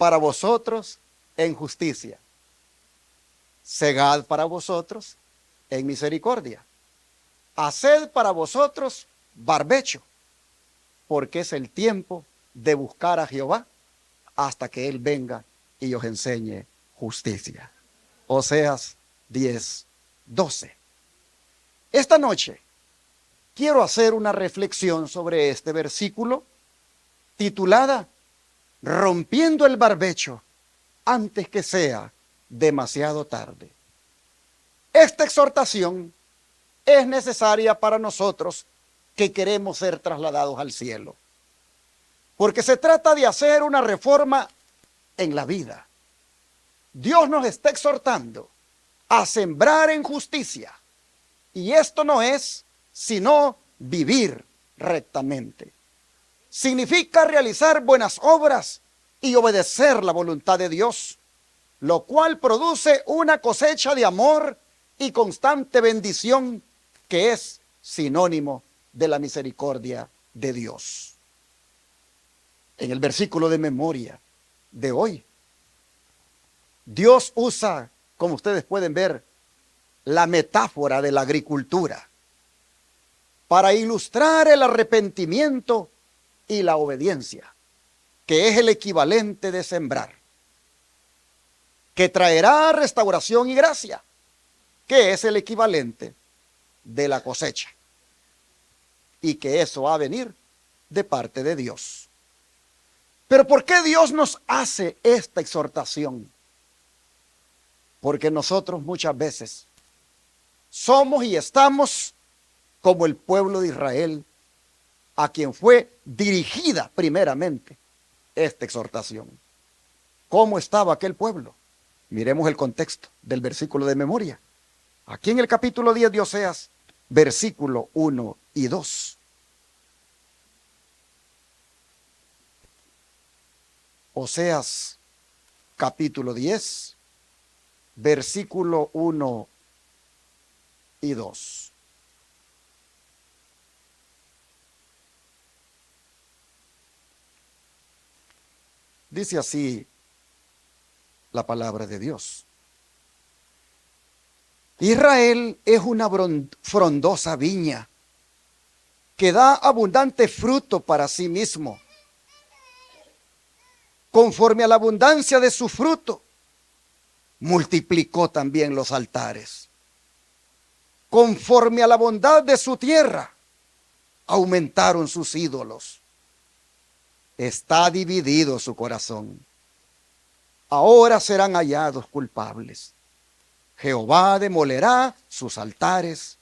para vosotros en justicia, segad para vosotros en misericordia, haced para vosotros barbecho, porque es el tiempo de buscar a Jehová hasta que Él venga y os enseñe justicia. Oseas 10:12. Esta noche quiero hacer una reflexión sobre este versículo titulada Rompiendo el barbecho antes que sea demasiado tarde. Esta exhortación es necesaria para nosotros que queremos ser trasladados al cielo, porque se trata de hacer una reforma en la vida. Dios nos está exhortando a sembrar en justicia, y esto no es sino vivir rectamente. Significa realizar buenas obras y obedecer la voluntad de Dios, lo cual produce una cosecha de amor y constante bendición que es sinónimo de la misericordia de Dios. En el versículo de memoria de hoy, Dios usa, como ustedes pueden ver, la metáfora de la agricultura para ilustrar el arrepentimiento y la obediencia, que es el equivalente de sembrar, que traerá restauración y gracia, que es el equivalente de la cosecha, y que eso va a venir de parte de Dios. Pero ¿por qué Dios nos hace esta exhortación? Porque nosotros muchas veces somos y estamos como el pueblo de Israel, a quien fue dirigida primeramente esta exhortación. ¿Cómo estaba aquel pueblo? Miremos el contexto del versículo de memoria. Aquí en el capítulo 10 de Oseas, versículo 1 y 2. Oseas, capítulo 10, versículo 1 y 2. Dice así la palabra de Dios. Israel es una frondosa viña que da abundante fruto para sí mismo. Conforme a la abundancia de su fruto, multiplicó también los altares. Conforme a la bondad de su tierra, aumentaron sus ídolos. Está dividido su corazón. Ahora serán hallados culpables. Jehová demolerá sus altares,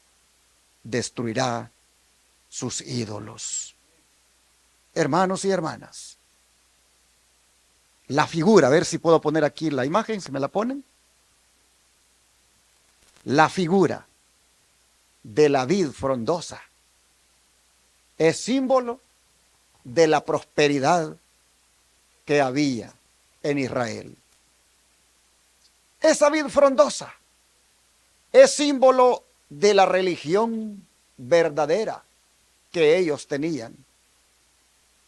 destruirá sus ídolos. Hermanos y hermanas, la figura, a ver si puedo poner aquí la imagen, si me la ponen. La figura de la vid frondosa es símbolo de la prosperidad que había en Israel. Esa vid frondosa es símbolo de la religión verdadera que ellos tenían.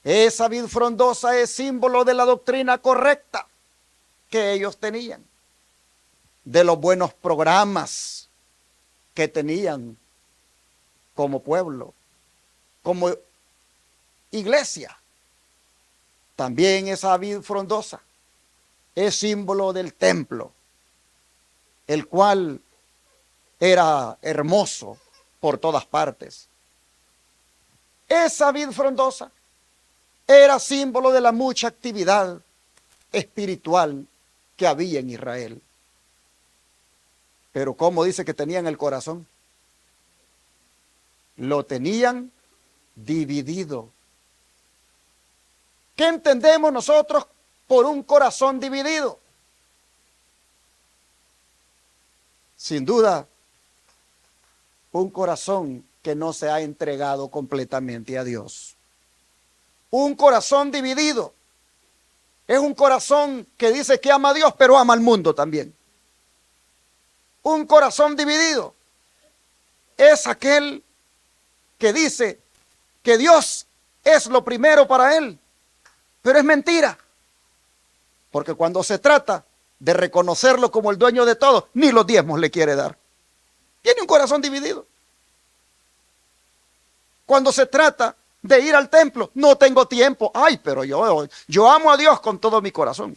Esa vid frondosa es símbolo de la doctrina correcta que ellos tenían, de los buenos programas que tenían como pueblo, como iglesia. También esa vid frondosa es símbolo del templo, el cual era hermoso por todas partes. Esa vid frondosa era símbolo de la mucha actividad espiritual que había en Israel. Pero ¿cómo dice que tenían el corazón? Lo tenían dividido. ¿Qué entendemos nosotros por un corazón dividido? Sin duda, un corazón que no se ha entregado completamente a Dios. Un corazón dividido es un corazón que dice que ama a Dios, pero ama al mundo también. Un corazón dividido es aquel que dice que Dios es lo primero para él, pero es mentira. Porque cuando se trata de reconocerlo como el dueño de todo, ni los diezmos le quiere dar. Tiene un corazón dividido. Cuando se trata de ir al templo, no tengo tiempo. Ay, pero yo amo a Dios con todo mi corazón.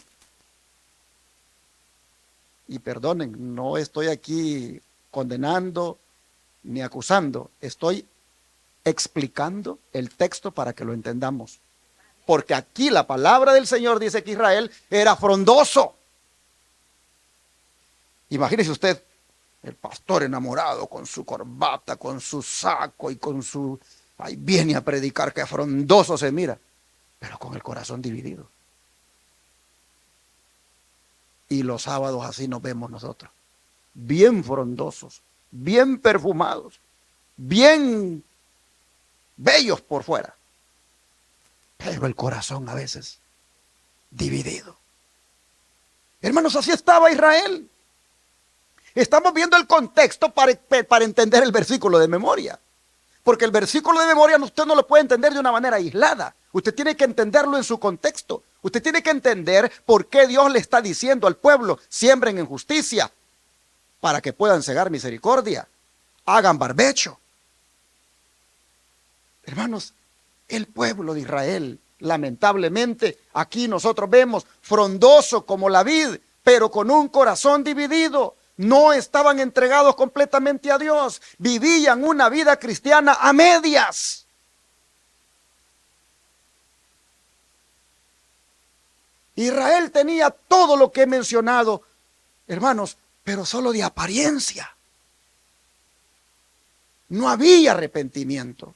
Y perdonen, no estoy aquí condenando ni acusando, estoy explicando el texto para que lo entendamos. Porque aquí la palabra del Señor dice que Israel era frondoso. Imagínese usted, el pastor enamorado con su corbata, con su saco y con su... Ahí viene a predicar, que frondoso se mira, pero con el corazón dividido. Y los sábados así nos vemos nosotros, bien frondosos, bien perfumados, bien bellos por fuera, pero el corazón a veces dividido. Hermanos, así estaba Israel. Estamos viendo el contexto para entender el versículo de memoria. Porque el versículo de memoria usted no lo puede entender de una manera aislada. Usted tiene que entenderlo en su contexto. Usted tiene que entender por qué Dios le está diciendo al pueblo: siembren en justicia para que puedan segar misericordia. Hagan barbecho. Hermanos, el pueblo de Israel, lamentablemente, aquí nosotros vemos frondoso como la vid, pero con un corazón dividido. No estaban entregados completamente a Dios. Vivían una vida cristiana a medias. Israel tenía todo lo que he mencionado, hermanos, pero solo de apariencia. No había arrepentimiento.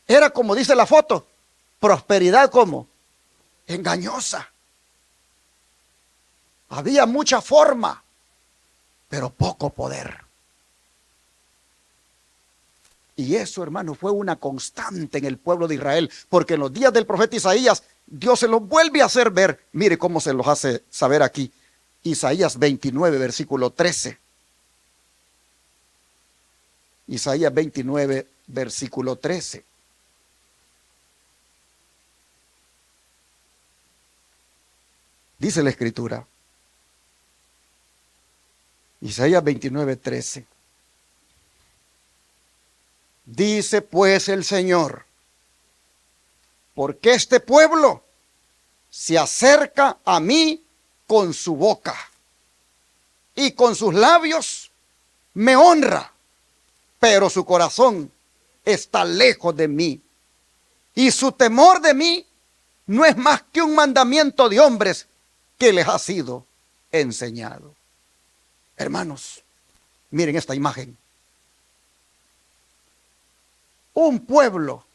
Era, como dice la foto, prosperidad como engañosa. Había mucha forma, pero poco poder. Y eso, hermano, fue una constante en el pueblo de Israel, porque en los días del profeta Isaías, Dios se los vuelve a hacer ver. Mire cómo se los hace saber aquí. Isaías 29, versículo 13. Isaías 29, versículo 13. Dice la Escritura. Isaías 29, 13. Dice pues el Señor: porque este pueblo se acerca a mí con su boca y con sus labios me honra, pero su corazón está lejos de mí, y su temor de mí no es más que un mandamiento de hombres que les ha sido enseñado. Hermanos, miren esta imagen. Un pueblo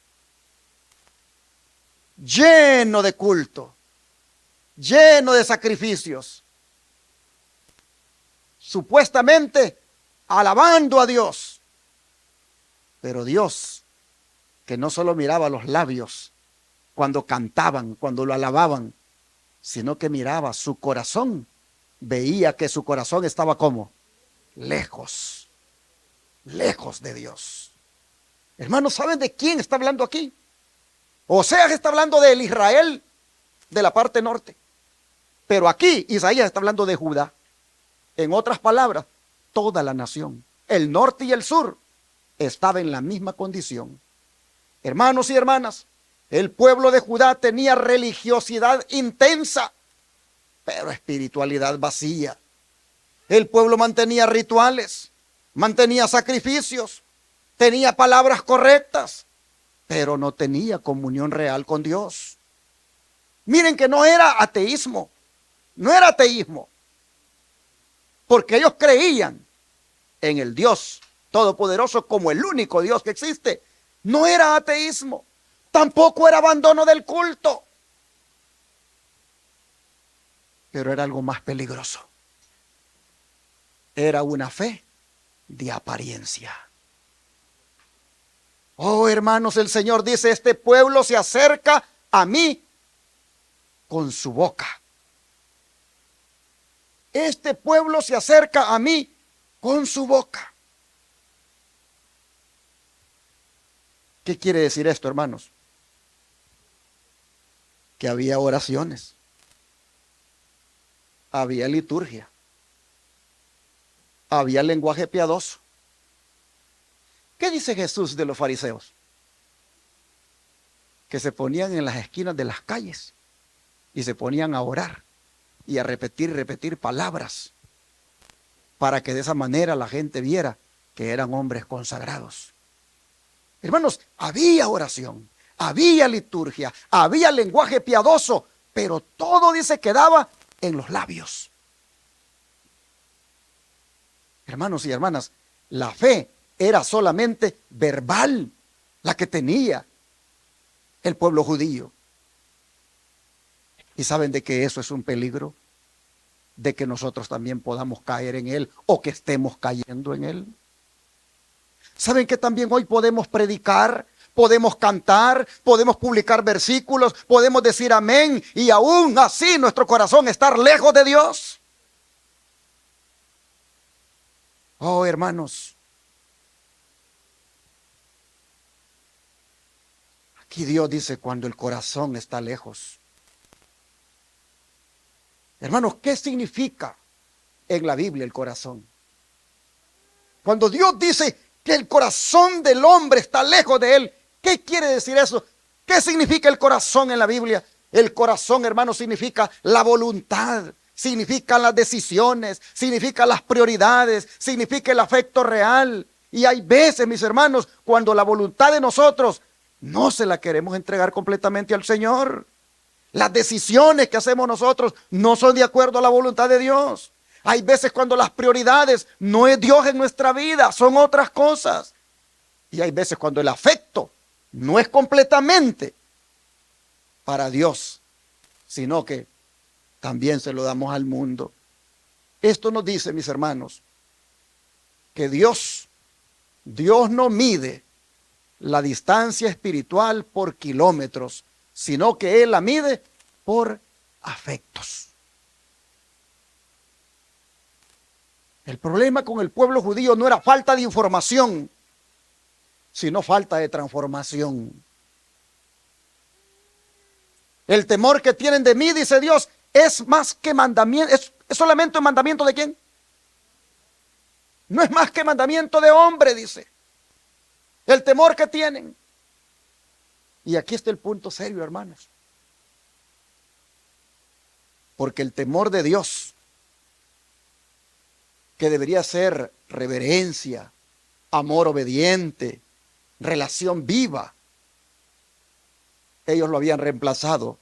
lleno de culto, lleno de sacrificios, supuestamente alabando a Dios. Pero Dios, que no solo miraba los labios cuando cantaban, cuando lo alababan, sino que miraba su corazón, veía que su corazón estaba como lejos, lejos de Dios. Hermanos, ¿saben de quién está hablando aquí? Oseas está hablando del Israel de la parte norte, pero aquí Isaías está hablando de Judá. En otras palabras, toda la nación, el norte y el sur, estaba en la misma condición. Hermanos y hermanas, el pueblo de Judá tenía religiosidad intensa, pero espiritualidad vacía. El pueblo mantenía rituales, mantenía sacrificios, tenía palabras correctas, pero no tenía comunión real con Dios. Miren que no era ateísmo, no era ateísmo, porque ellos creían en el Dios Todopoderoso como el único Dios que existe. No era ateísmo, tampoco era abandono del culto, pero era algo más peligroso. Era una fe de apariencia. Oh, hermanos, el Señor dice: este pueblo se acerca a mí con su boca. Este pueblo se acerca a mí con su boca. ¿Qué quiere decir esto, hermanos? Que había oraciones, había liturgia, había lenguaje piadoso. ¿Qué dice Jesús de los fariseos? Que se ponían en las esquinas de las calles y se ponían a orar y a repetir y repetir palabras para que de esa manera la gente viera que eran hombres consagrados. Hermanos, había oración, había liturgia, había lenguaje piadoso, pero todo dice quedaba en los labios. Hermanos y hermanas, la fe era solamente verbal, la que tenía el pueblo judío. ¿Y saben de que eso es un peligro? De que nosotros también podamos caer en él o que estemos cayendo en él. ¿Saben que también hoy podemos predicar, podemos cantar, podemos publicar versículos, podemos decir amén y aún así nuestro corazón estar lejos de Dios? Oh, hermanos, aquí Dios dice cuando el corazón está lejos. Hermanos, ¿qué significa en la Biblia el corazón? Cuando Dios dice que el corazón del hombre está lejos de él, ¿qué quiere decir eso? ¿Qué significa el corazón en la Biblia? El corazón, hermanos, significa la voluntad, significa las decisiones, significa las prioridades, significa el afecto real. Y hay veces, mis hermanos, cuando la voluntad de nosotros no se la queremos entregar completamente al Señor. Las decisiones que hacemos nosotros no son de acuerdo a la voluntad de Dios. Hay veces cuando las prioridades no es Dios en nuestra vida, son otras cosas. Y hay veces cuando el afecto no es completamente para Dios, sino que también se lo damos al mundo. Esto nos dice, mis hermanos, que Dios no mide la distancia espiritual por kilómetros, sino que Él la mide por afectos. El problema con el pueblo judío no era falta de información, sino falta de transformación. El temor que tienen de mí, dice Dios, es más que mandamiento, es solamente un mandamiento de ¿quién? No es más que mandamiento de hombre, dice. El temor que tienen. Y aquí está el punto serio, hermanos. Porque el temor de Dios, que debería ser reverencia, amor obediente, relación viva, ellos lo habían reemplazado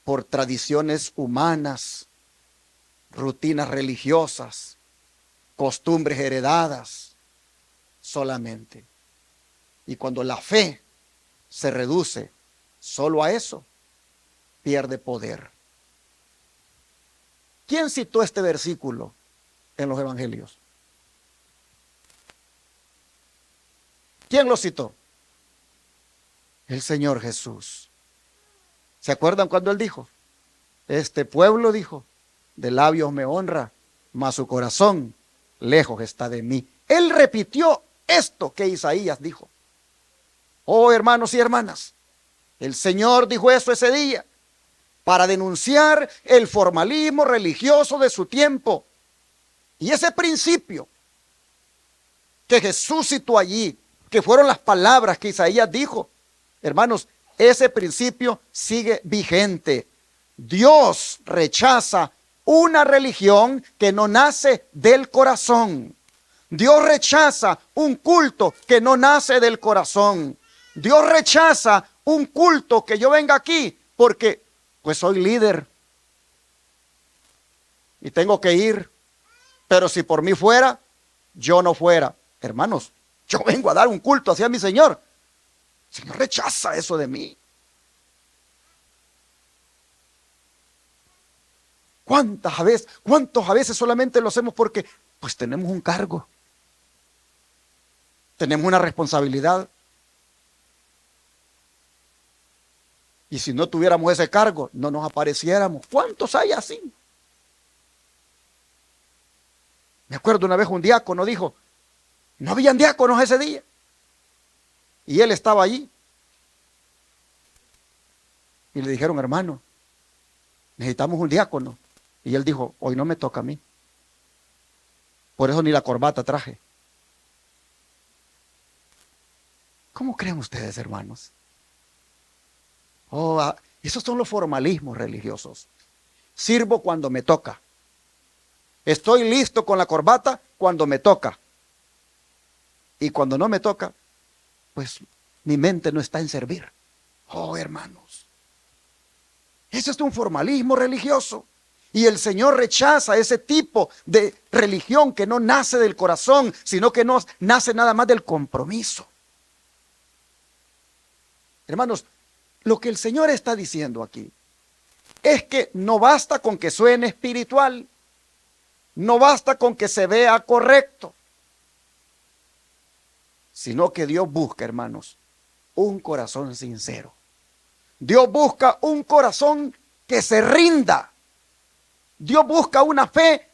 por tradiciones humanas, rutinas religiosas, costumbres heredadas solamente. Y cuando la fe se reduce solo a eso, pierde poder. ¿Quién citó este versículo en los evangelios? ¿Quién lo citó? El Señor Jesús. ¿Se acuerdan cuando Él dijo? Este pueblo, dijo, de labios me honra, mas su corazón lejos está de mí. Él repitió esto que Isaías dijo. Oh, hermanos y hermanas, el Señor dijo eso ese día para denunciar el formalismo religioso de su tiempo. Y ese principio que Jesús citó allí, que fueron las palabras que Isaías dijo, hermanos, ese principio sigue vigente. Dios rechaza una religión que no nace del corazón. Dios rechaza un culto que no nace del corazón. Dios rechaza un culto que yo venga aquí porque pues soy líder y tengo que ir, pero si por mí fuera, yo no fuera. Hermanos, yo vengo a dar un culto hacia mi Señor. El Señor rechaza eso de mí. ¿Cuántos a veces solamente lo hacemos porque pues tenemos un cargo, tenemos una responsabilidad? Y si no tuviéramos ese cargo, no nos apareciéramos. ¿Cuántos hay así? Me acuerdo una vez un diácono dijo, no habían diáconos ese día. Y él estaba allí. Y le dijeron, hermano, necesitamos un diácono. Y él dijo, hoy no me toca a mí. Por eso ni la corbata traje. ¿Cómo creen ustedes, hermanos? Oh, esos son los formalismos religiosos. Sirvo cuando me toca. Estoy listo con la corbata cuando me toca. Y cuando no me toca, pues mi mente no está en servir. Oh, hermanos. Ese es un formalismo religioso. Y el Señor rechaza ese tipo de religión que no nace del corazón, sino que no nace nada más del compromiso. Hermanos, lo que el Señor está diciendo aquí es que no basta con que suene espiritual, no basta con que se vea correcto, sino que Dios busca, hermanos, un corazón sincero. Dios busca un corazón que se rinda. Dios busca una fe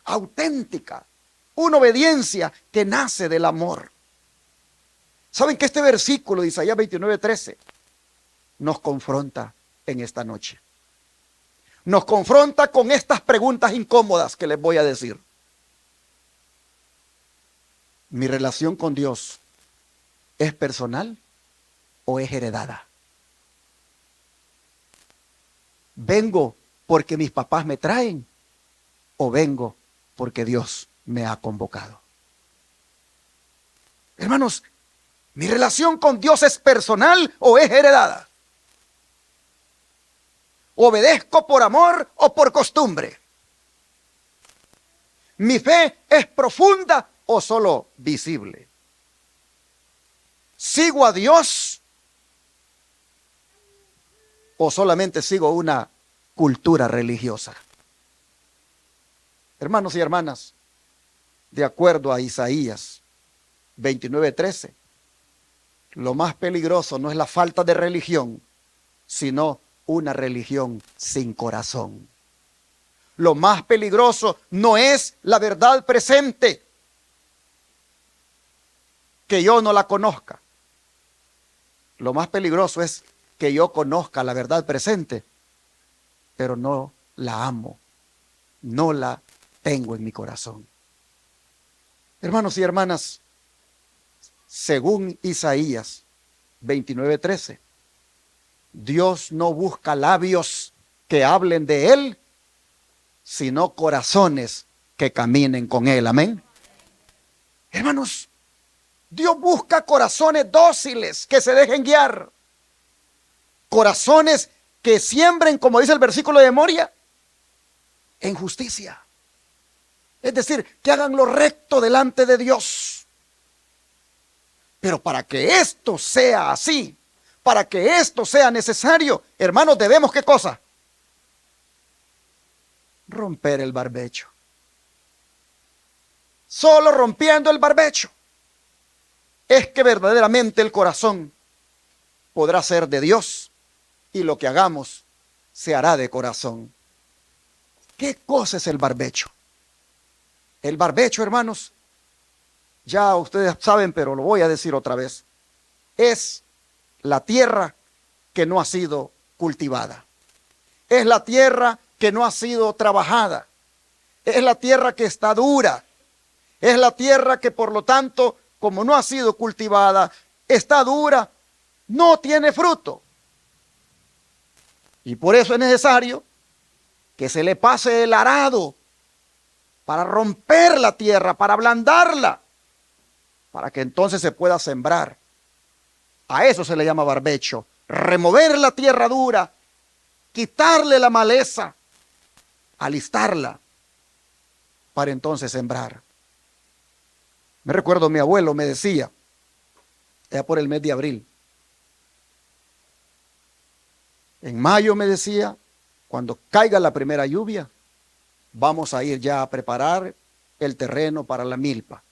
auténtica, una obediencia que nace del amor. ¿Saben que este versículo de Isaías 29:13 nos confronta en esta noche? Nos confronta con estas preguntas incómodas que les voy a decir. ¿Mi relación con Dios es personal o es heredada? ¿Vengo porque mis papás me traen o vengo porque Dios me ha convocado? Hermanos, ¿mi relación con Dios es personal o es heredada? ¿Obedezco por amor o por costumbre? ¿Mi fe es profunda o solo visible? ¿Sigo a Dios o solamente sigo una cultura religiosa? Hermanos y hermanas, de acuerdo a Isaías 29:13, lo más peligroso no es la falta de religión, sino una religión sin corazón. Lo más peligroso no es la verdad presente, que yo no la conozca. Lo más peligroso es que yo conozca la verdad presente, pero no la amo, no la tengo en mi corazón. Hermanos y hermanas, según Isaías 29:13, Dios no busca labios que hablen de Él, sino corazones que caminen con Él. Amén. Hermanos, Dios busca corazones dóciles que se dejen guiar. Corazones que siembren, como dice el versículo de Moria, en justicia. Es decir, que hagan lo recto delante de Dios. Pero para que esto sea así, para que esto sea necesario, hermanos, debemos ¿qué cosa? Romper el barbecho. Solo rompiendo el barbecho es que verdaderamente el corazón podrá ser de Dios y lo que hagamos se hará de corazón. ¿Qué cosa es el barbecho? El barbecho, hermanos, ya ustedes saben, pero lo voy a decir otra vez, es la tierra que no ha sido cultivada. Es la tierra que no ha sido trabajada. Es la tierra que está dura. Es la tierra que, por lo tanto, como no ha sido cultivada, está dura, no tiene fruto. Y por eso es necesario que se le pase el arado para romper la tierra, para ablandarla, para que entonces se pueda sembrar. A eso se le llama barbecho. Remover la tierra dura, quitarle la maleza, alistarla, para entonces sembrar. Me recuerdo, mi abuelo me decía, ya por el mes de abril, en mayo me decía, cuando caiga la primera lluvia, vamos a ir ya a preparar el terreno para la milpa.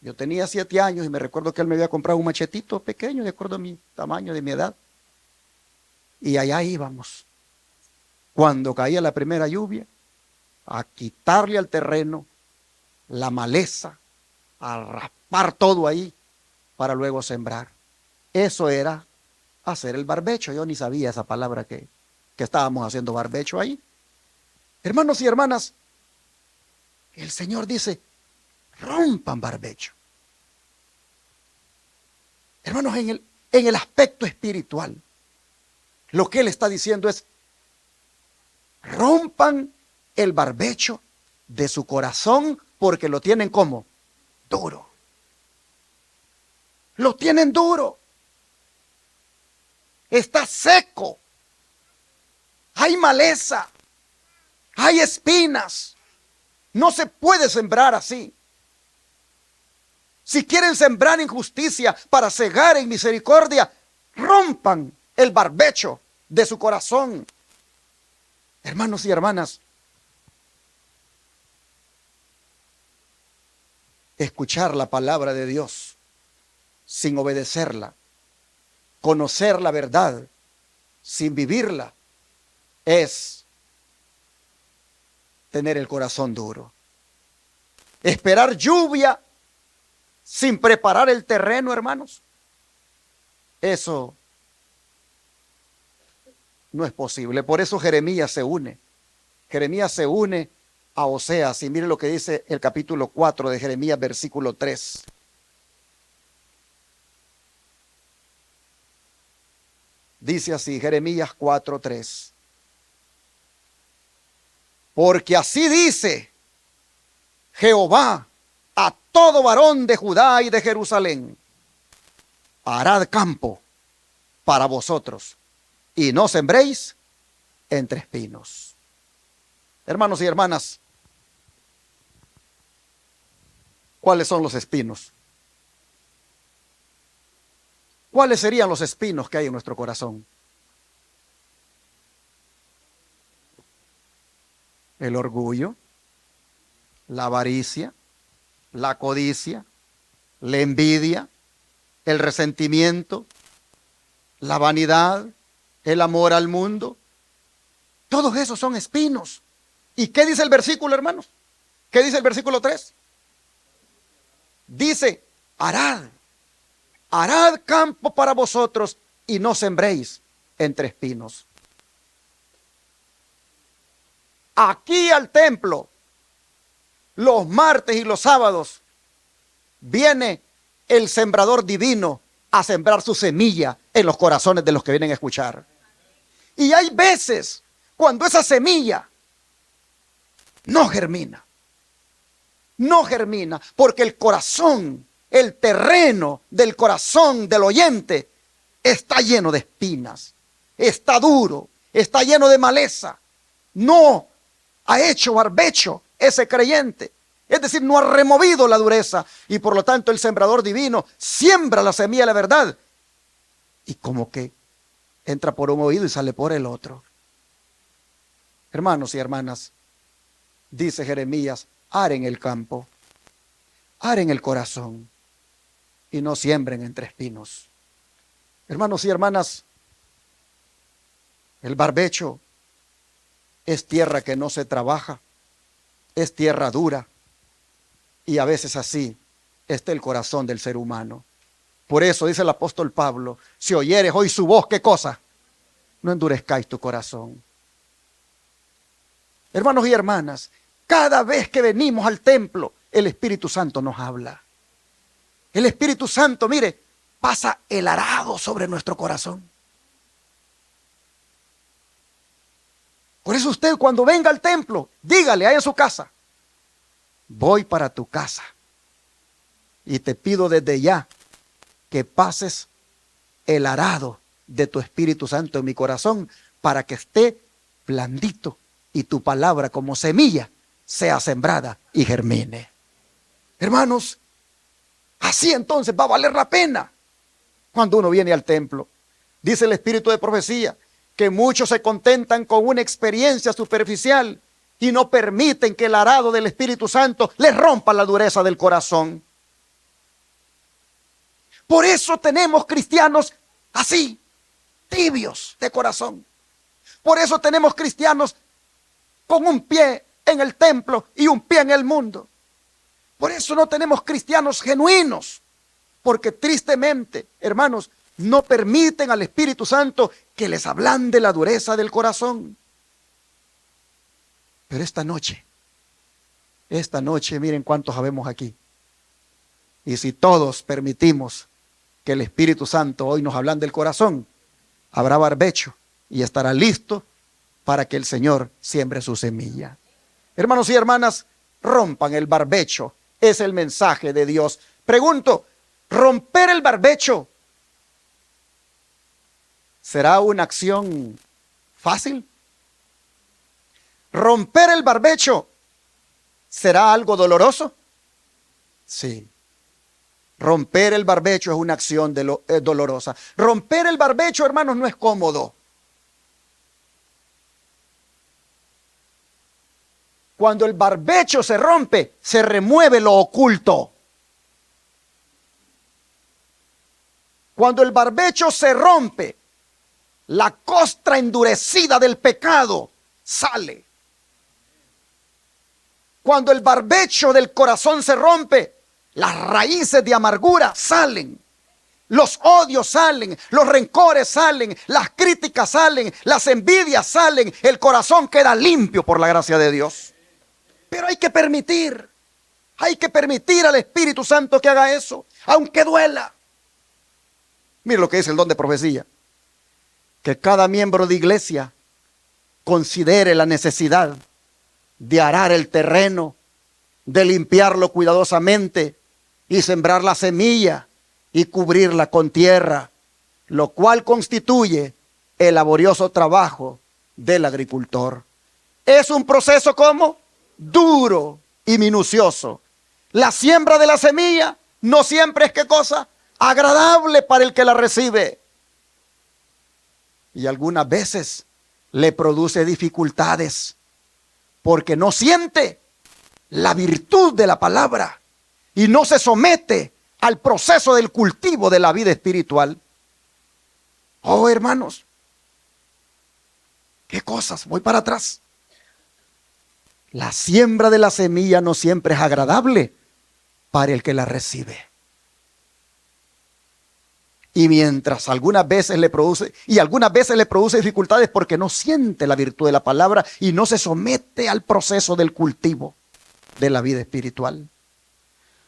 Yo tenía 7 años y me recuerdo que él me había comprado un machetito pequeño, de acuerdo a mi tamaño, de mi edad. Y allá íbamos. Cuando caía la primera lluvia, a quitarle al terreno la maleza, a raspar todo ahí, para luego sembrar. Eso era hacer el barbecho. Yo ni sabía esa palabra que estábamos haciendo barbecho ahí. Hermanos y hermanas, el Señor dice, rompan barbecho. Hermanos, en el aspecto espiritual, lo que Él está diciendo es, rompan el barbecho de su corazón porque lo tienen como duro. Lo tienen duro. Está seco. Hay maleza. Hay espinas. No se puede sembrar así. Si quieren sembrar injusticia para cegar en misericordia, rompan el barbecho de su corazón. Hermanos y hermanas, escuchar la palabra de Dios sin obedecerla, conocer la verdad sin vivirla, es tener el corazón duro. Esperar lluvia sin preparar el terreno, hermanos, eso no es posible. Por eso Jeremías se une. Jeremías se une a Oseas. Y mire lo que dice el capítulo 4 de Jeremías, versículo 3. Dice así, Jeremías 4:3. Porque así dice Jehová a todo varón de Judá y de Jerusalén: harad campo para vosotros y no sembréis entre espinos. Hermanos y hermanas, ¿cuáles son los espinos? ¿Cuáles serían los espinos que hay en nuestro corazón? El orgullo, la avaricia, la codicia, la envidia, el resentimiento, la vanidad, el amor al mundo. Todos esos son espinos. ¿Y qué dice el versículo, hermanos? ¿Qué dice el versículo 3? Dice, harad campo para vosotros y no sembréis entre espinos. Aquí al templo, los martes y los sábados, viene el sembrador divino a sembrar su semilla en los corazones de los que vienen a escuchar. Y hay veces cuando esa semilla no germina, porque el corazón, el terreno del corazón del oyente está lleno de espinas, está duro, está lleno de maleza. No ha hecho barbecho ese creyente, es decir, no ha removido la dureza, y por lo tanto el sembrador divino siembra la semilla de la verdad y como que entra por un oído y sale por el otro. Hermanos y hermanas, dice Jeremías, aren el campo, aren el corazón y no siembren entre espinos. Hermanos y hermanas, el barbecho es tierra que no se trabaja, es tierra dura, y a veces así está el corazón del ser humano. Por eso dice el apóstol Pablo, si oyeres hoy su voz, ¿qué cosa? No endurezcáis tu corazón. Hermanos y hermanas, cada vez que venimos al templo, el Espíritu Santo nos habla. El Espíritu Santo, mire, pasa el arado sobre nuestro corazón. Por eso usted cuando venga al templo, dígale ahí en su casa, voy para tu casa y te pido desde ya que pases el arado de tu Espíritu Santo en mi corazón para que esté blandito y tu palabra como semilla sea sembrada y germine. Hermanos, así entonces va a valer la pena cuando uno viene al templo. Dice el espíritu de profecía que muchos se contentan con una experiencia superficial y no permiten que el arado del Espíritu Santo les rompa la dureza del corazón. Por eso tenemos cristianos así, tibios de corazón. Por eso tenemos cristianos con un pie en el templo y un pie en el mundo. Por eso no tenemos cristianos genuinos, porque tristemente, hermanos, no permiten al Espíritu Santo que les ablande la dureza del corazón. Pero esta noche, miren cuántos habemos aquí. Y si todos permitimos que el Espíritu Santo hoy nos hablan del corazón, habrá barbecho y estará listo para que el Señor siembre su semilla. Hermanos y hermanas, rompan el barbecho. Es el mensaje de Dios. Pregunto, ¿romper el barbecho será una acción fácil? ¿Romper el barbecho será algo doloroso? Sí. Romper el barbecho es una acción dolorosa. Romper el barbecho, hermanos, no es cómodo. Cuando el barbecho se rompe, se remueve lo oculto. Cuando el barbecho se rompe, la costra endurecida del pecado sale. Cuando el barbecho del corazón se rompe, las raíces de amargura salen. Los odios salen, los rencores salen, las críticas salen, las envidias salen. El corazón queda limpio por la gracia de Dios. Pero hay que permitir al Espíritu Santo que haga eso, aunque duela. Mire lo que dice el don de profecía. Que cada miembro de iglesia considere la necesidad de arar el terreno, de limpiarlo cuidadosamente y sembrar la semilla y cubrirla con tierra, lo cual constituye el laborioso trabajo del agricultor. Es un proceso como duro y minucioso. La siembra de la semilla no siempre es ¿qué cosa? Agradable para el que la recibe. Y algunas veces le produce dificultades porque no siente la virtud de la palabra y no se somete al proceso del cultivo de la vida espiritual. Oh, hermanos, qué cosas, voy para atrás. La siembra de la semilla no siempre es agradable para el que la recibe. Y mientras algunas veces le produce dificultades porque no siente la virtud de la palabra y no se somete al proceso del cultivo de la vida espiritual.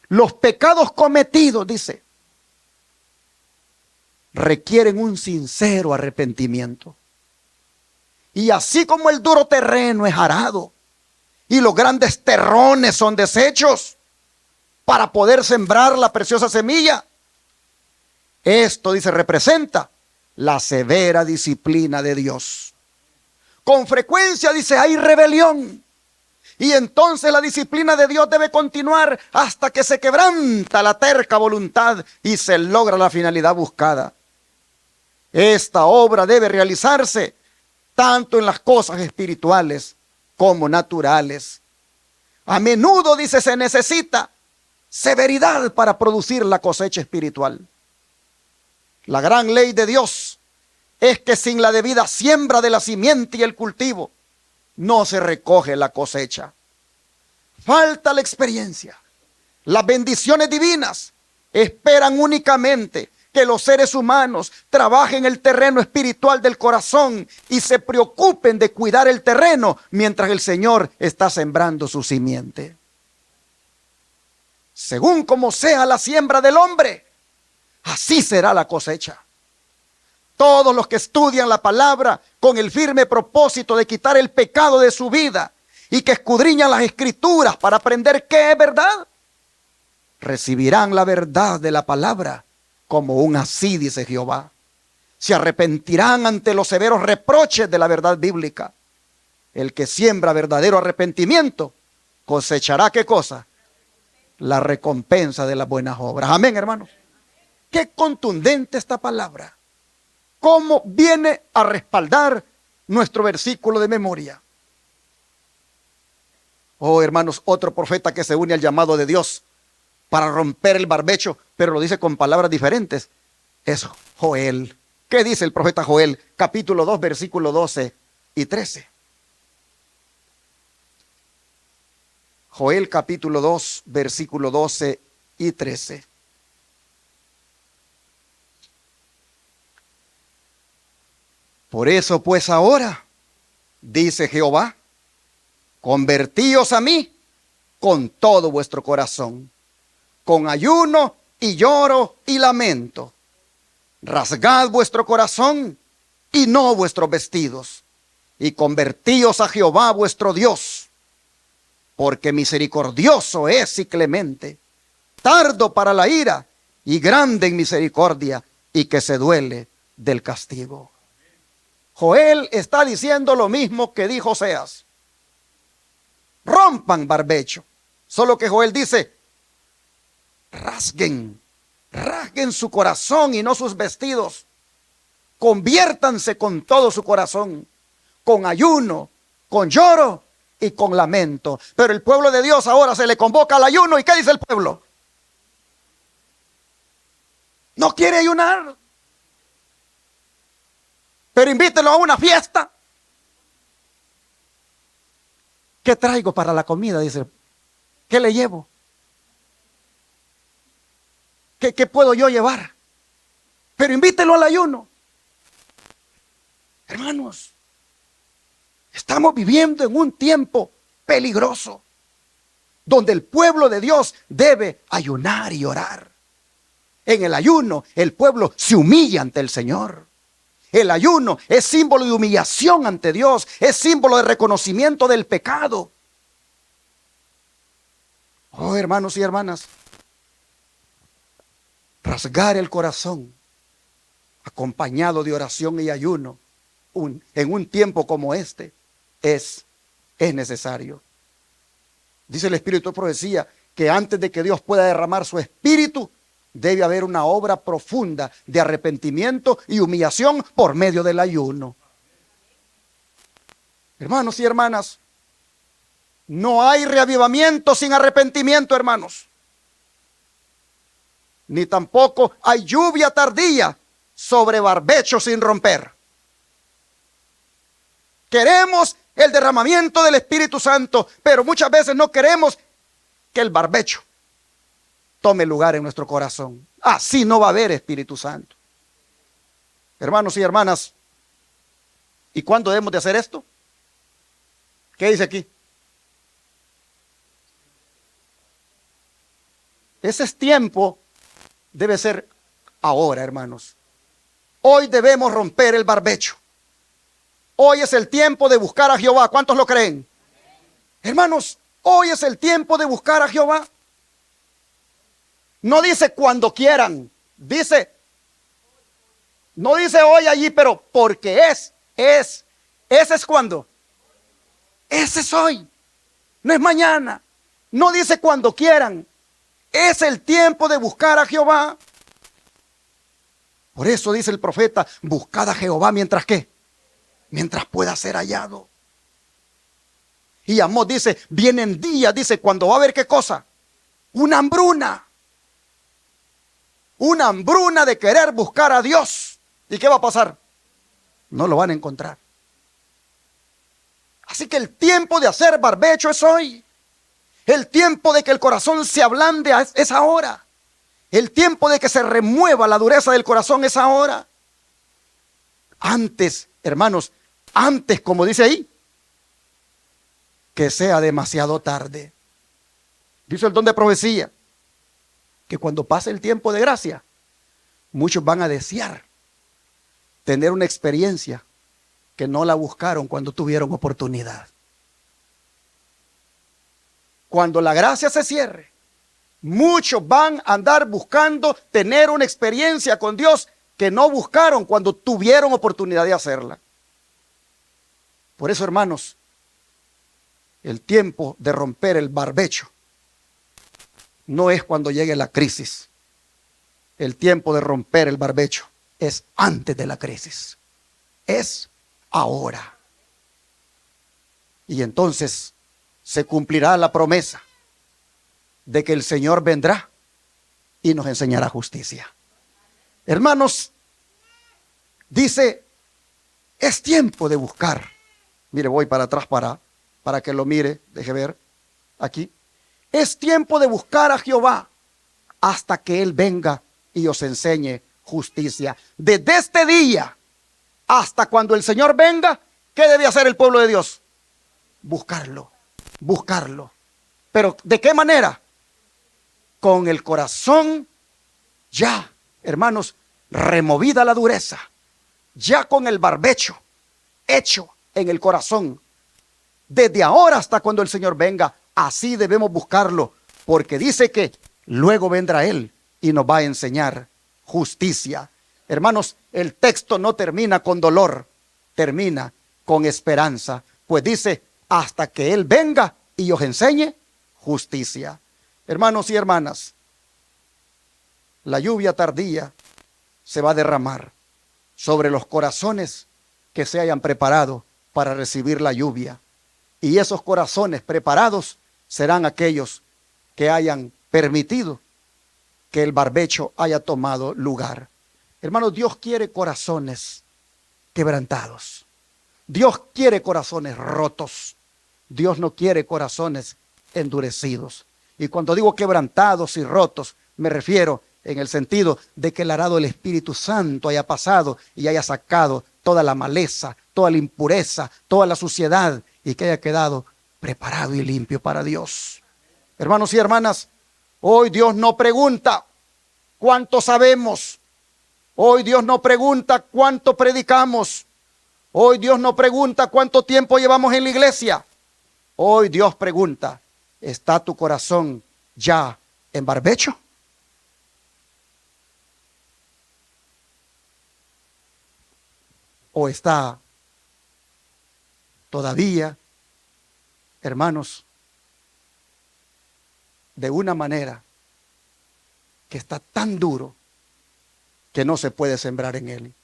Los pecados cometidos, dice, requieren un sincero arrepentimiento. Y así como el duro terreno es arado y los grandes terrones son deshechos para poder sembrar la preciosa semilla, esto, dice, representa la severa disciplina de Dios. Con frecuencia, dice, hay rebelión. Y entonces la disciplina de Dios debe continuar hasta que se quebranta la terca voluntad y se logra la finalidad buscada. Esta obra debe realizarse tanto en las cosas espirituales como naturales. A menudo, dice, se necesita severidad para producir la cosecha espiritual. La gran ley de Dios es que sin la debida siembra de la simiente y el cultivo, no se recoge la cosecha. Falta la experiencia. Las bendiciones divinas esperan únicamente que los seres humanos trabajen el terreno espiritual del corazón y se preocupen de cuidar el terreno mientras el Señor está sembrando su simiente. Según como sea la siembra del hombre, así será la cosecha. Todos los que estudian la palabra con el firme propósito de quitar el pecado de su vida y que escudriñan las escrituras para aprender qué es verdad, recibirán la verdad de la palabra como un así, dice Jehová. Se arrepentirán ante los severos reproches de la verdad bíblica. El que siembra verdadero arrepentimiento cosechará ¿qué cosa? La recompensa de las buenas obras. Amén, hermanos. Qué contundente esta palabra. ¿Cómo viene a respaldar nuestro versículo de memoria? Oh, hermanos, otro profeta que se une al llamado de Dios para romper el barbecho, pero lo dice con palabras diferentes, es Joel. ¿Qué dice el profeta Joel? Capítulo 2, versículo 12 y 13. Joel capítulo 2, versículo 12 y 13. Por eso pues ahora, dice Jehová, Convertíos a mí con todo vuestro corazón, con ayuno y lloro y lamento. Rasgad vuestro corazón y no vuestros vestidos, y convertíos a Jehová vuestro Dios, porque misericordioso es y clemente, tardo para la ira y grande en misericordia, y que se duele del castigo. Joel está diciendo lo mismo que dijo Oseas. Rompan barbecho. Solo que Joel dice, rasguen su corazón y no sus vestidos. Conviértanse con todo su corazón, con ayuno, con lloro y con lamento. Pero el pueblo de Dios ahora se le convoca al ayuno. ¿Y qué dice el pueblo? No quiere ayunar. Pero invítelo a una fiesta. ¿Qué traigo para la comida? Dice. ¿Qué le llevo? ¿Qué puedo yo llevar? Pero invítelo al ayuno. Hermanos, estamos viviendo en un tiempo peligroso, donde el pueblo de Dios debe ayunar y orar. En el ayuno, el pueblo se humilla ante el Señor. El ayuno es símbolo de humillación ante Dios, es símbolo de reconocimiento del pecado. Oh, hermanos y hermanas, rasgar el corazón, acompañado de oración y ayuno, en un tiempo como este, es necesario. Dice el Espíritu de Profecía que antes de que Dios pueda derramar su Espíritu, debe haber una obra profunda de arrepentimiento y humillación por medio del ayuno. Hermanos y hermanas, no hay reavivamiento sin arrepentimiento, hermanos. Ni tampoco hay lluvia tardía sobre barbecho sin romper. Queremos el derramamiento del Espíritu Santo, pero muchas veces no queremos que el barbecho tome lugar en nuestro corazón. Así no va a haber Espíritu Santo. Hermanos y hermanas, ¿y cuándo debemos de hacer esto? ¿Qué dice aquí? Ese tiempo debe ser ahora, hermanos. Hoy debemos romper el barbecho. Hoy es el tiempo de buscar a Jehová. ¿Cuántos lo creen? Hermanos, hoy es el tiempo de buscar a Jehová. No dice cuando quieran, no dice hoy allí, pero porque ese es cuando. Ese es hoy, no es mañana. No dice cuando quieran, es el tiempo de buscar a Jehová. Por eso dice el profeta, buscad a Jehová mientras ¿qué? Mientras pueda ser hallado. Y Amós dice, vienen días, dice, cuando va a haber ¿qué cosa? Una hambruna. Una hambruna de querer buscar a Dios. ¿Y qué va a pasar? No lo van a encontrar. Así que el tiempo de hacer barbecho es hoy. El tiempo de que el corazón se ablande es ahora. El tiempo de que se remueva la dureza del corazón es ahora. Antes, hermanos, antes, como dice ahí, que sea demasiado tarde. Dice el don de profecía, que cuando pase el tiempo de gracia, muchos van a desear tener una experiencia que no la buscaron cuando tuvieron oportunidad. Cuando la gracia se cierre, muchos van a andar buscando tener una experiencia con Dios que no buscaron cuando tuvieron oportunidad de hacerla. Por eso, hermanos, el tiempo de romper el barbecho no es cuando llegue la crisis. El tiempo de romper el barbecho es antes de la crisis. Es ahora. Y entonces se cumplirá la promesa de que el Señor vendrá y nos enseñará justicia. Hermanos, dice, es tiempo de buscar. Mire, voy para atrás para que lo mire, deje ver aquí. Es tiempo de buscar a Jehová hasta que Él venga y os enseñe justicia. Desde este día hasta cuando el Señor venga, ¿qué debe hacer el pueblo de Dios? Buscarlo. buscarlo. Pero ¿de qué manera? Con el corazón ya, hermanos, removida la dureza, ya con el barbecho hecho en el corazón. Desde ahora hasta cuando el Señor venga, así debemos buscarlo, porque dice que luego vendrá Él y nos va a enseñar justicia. Hermanos, el texto no termina con dolor, termina con esperanza, pues dice, hasta que Él venga y os enseñe justicia. Hermanos y hermanas, la lluvia tardía se va a derramar sobre los corazones que se hayan preparado para recibir la lluvia. Y esos corazones preparados serán aquellos que hayan permitido que el barbecho haya tomado lugar. Hermanos, Dios quiere corazones quebrantados. Dios quiere corazones rotos. Dios no quiere corazones endurecidos. Y cuando digo quebrantados y rotos, me refiero en el sentido de que el arado del Espíritu Santo haya pasado y haya sacado toda la maleza, toda la impureza, toda la suciedad, y que haya quedado preparado y limpio para Dios. Hermanos y hermanas, hoy Dios no pregunta cuánto sabemos. Hoy Dios no pregunta cuánto predicamos. Hoy Dios no pregunta cuánto tiempo llevamos en la iglesia. Hoy Dios pregunta, ¿está tu corazón ya en barbecho? ¿O está todavía, hermanos, de una manera que está tan duro que no se puede sembrar en él?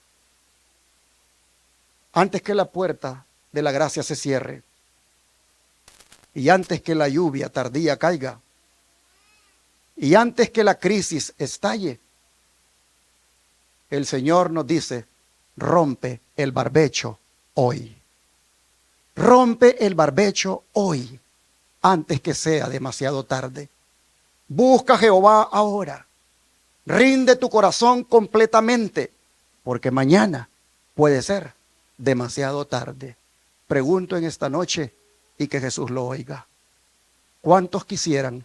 Antes que la puerta de la gracia se cierre y antes que la lluvia tardía caiga y antes que la crisis estalle, el Señor nos dice, rompe el barbecho hoy. Rompe el barbecho hoy, antes que sea demasiado tarde. Busca a Jehová ahora. Rinde tu corazón completamente, porque mañana puede ser demasiado tarde. Pregunto en esta noche y que Jesús lo oiga. ¿Cuántos quisieran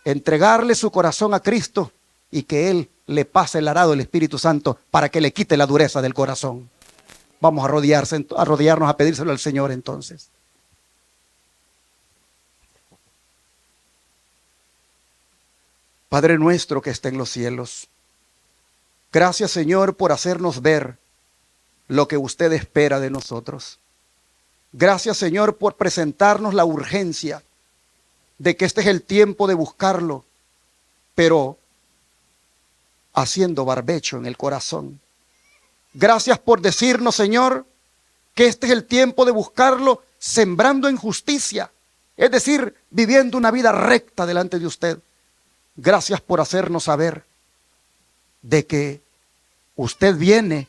entregarle su corazón a Cristo y que Él le pase el arado del Espíritu Santo para que le quite la dureza del corazón? Vamos a arrodillarnos a pedírselo al Señor entonces. Padre nuestro que está en los cielos, gracias Señor por hacernos ver lo que usted espera de nosotros. Gracias Señor por presentarnos la urgencia de que este es el tiempo de buscarlo, pero haciendo barbecho en el corazón. Gracias por decirnos, Señor, que este es el tiempo de buscarlo sembrando en justicia, es decir, viviendo una vida recta delante de usted. Gracias por hacernos saber de que usted viene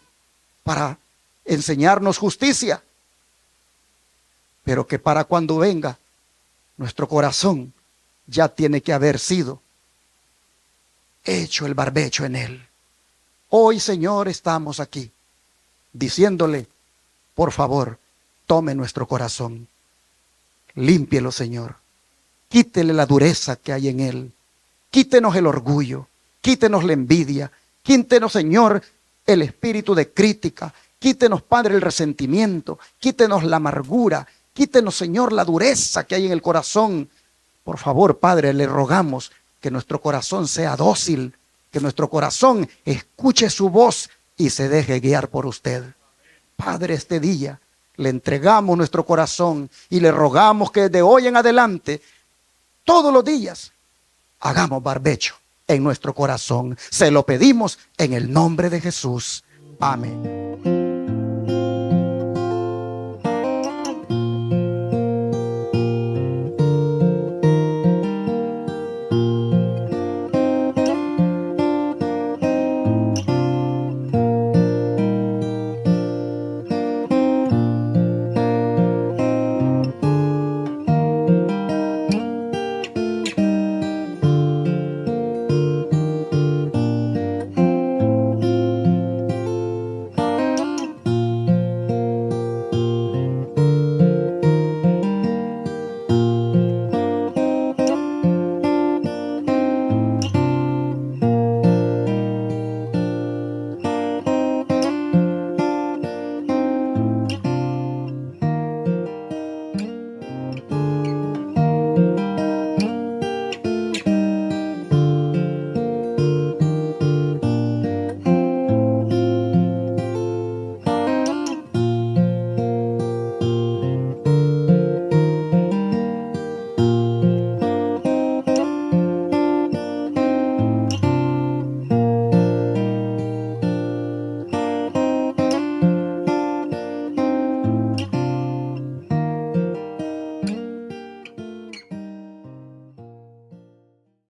para enseñarnos justicia, pero que para cuando venga, nuestro corazón ya tiene que haber sido hecho el barbecho en él. Hoy, Señor, estamos aquí diciéndole, por favor, tome nuestro corazón, límpielo, Señor, quítele la dureza que hay en él, quítenos el orgullo, quítenos la envidia, quítenos, Señor, el espíritu de crítica, quítenos, Padre, el resentimiento, quítenos la amargura, quítenos, Señor, la dureza que hay en el corazón. Por favor, Padre, le rogamos que nuestro corazón sea dócil, que nuestro corazón escuche su voz y se deje guiar por usted. Padre, este día le entregamos nuestro corazón y le rogamos que de hoy en adelante, todos los días, hagamos barbecho en nuestro corazón. Se lo pedimos en el nombre de Jesús. Amén.